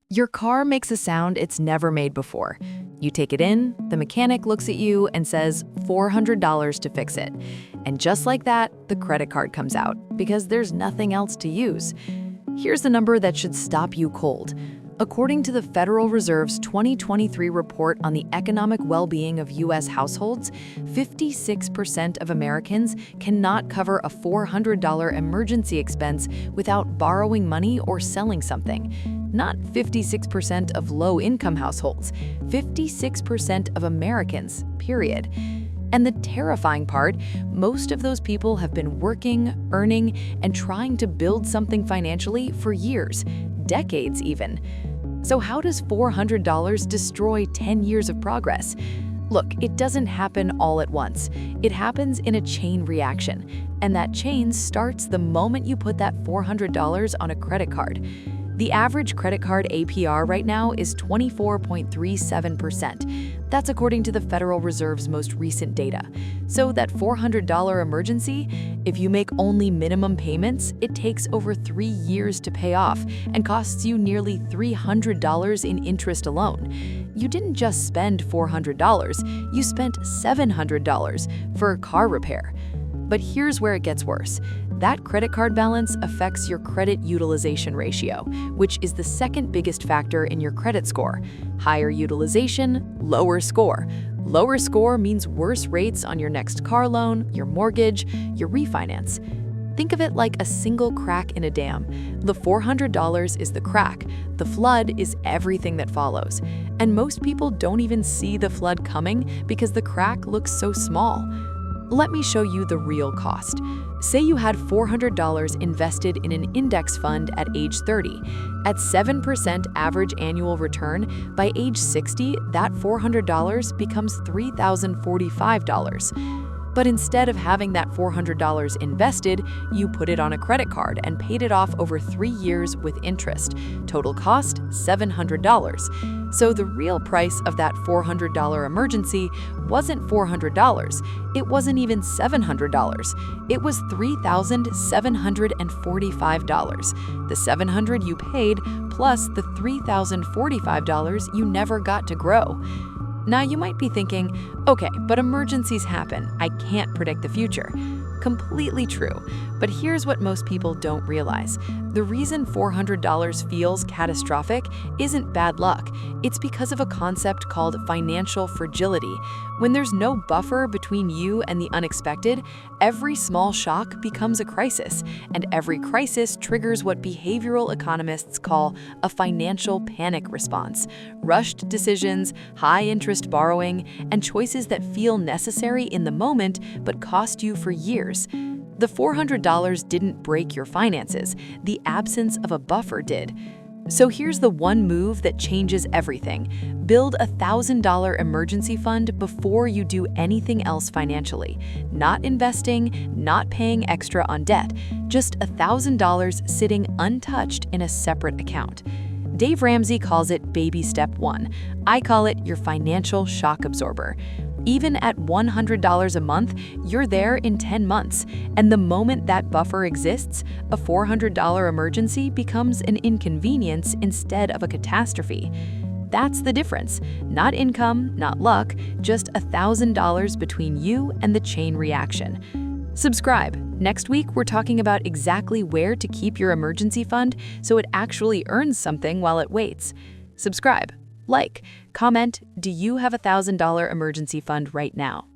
Your car makes a sound it's never made before. You take it in, the mechanic looks at you and says $400 to fix it. And just like that, the credit card comes out because there's nothing else to use. Here's the number that should stop you cold. According to the Federal Reserve's 2023 report on the economic well-being of U.S. households, 56% of Americans cannot cover a $400 emergency expense without borrowing money or selling something. Not 56% of low-income households, 56% of Americans, period. And the terrifying part, most of those people have been working, earning, and trying to build something financially for years, decades even. So how does $400 destroy 10 years of progress? Look, it doesn't happen all at once. It happens in a chain reaction, and that chain starts the moment you put that $400 on a credit card. The average credit card APR right now is 24.37%. That's according to the Federal Reserve's most recent data. So that $400 emergency, if you make only minimum payments, it takes over 3 years to pay off and costs you nearly $300 in interest alone. You didn't just spend $400, you spent $700 for car repair. But here's where it gets worse. That credit card balance affects your credit utilization ratio, which is the second biggest factor in your credit score. Higher utilization, lower score. Lower score means worse rates on your next car loan, your mortgage, your refinance. Think of it like a single crack in a dam. The $400 is the crack. The flood is everything that follows. And most people don't even see the flood coming because the crack looks so small. Let me show you the real cost. Say you had $400 invested in an index fund at age 30. At 7% average annual return, by age 60, that $400 becomes $3,045. But instead of having that $400 invested, you put it on a credit card and paid it off over 3 years with interest. Total cost, $700. So the real price of that $400 emergency wasn't $400. It wasn't even $700. It was $3,745. The $700 you paid plus the $3,045 you never got to grow. Now you might be thinking, okay, but emergencies happen. I can't predict the future. Completely true. But here's what most people don't realize. The reason $400 feels catastrophic isn't bad luck. It's because of a concept called financial fragility. When there's no buffer between you and the unexpected, every small shock becomes a crisis, and every crisis triggers what behavioral economists call a financial panic response. Rushed decisions, high-interest borrowing, and choices that feel necessary in the moment but cost you for years. The $400 didn't break your finances. The absence of a buffer did. So here's the one move that changes everything. Build a $1,000 emergency fund before you do anything else financially. Not investing, not paying extra on debt, just $1,000 sitting untouched in a separate account. Dave Ramsey calls it baby step 1. I call it your financial shock absorber. Even at $100 a month, you're there in 10 months. And the moment that buffer exists, a $400 emergency becomes an inconvenience instead of a catastrophe. That's the difference. Not income, not luck, just $1,000 between you and the chain reaction. Subscribe. Next week, we're talking about exactly where to keep your emergency fund so it actually earns something while it waits. Subscribe. Like, comment, do you have a $1,000 emergency fund right now?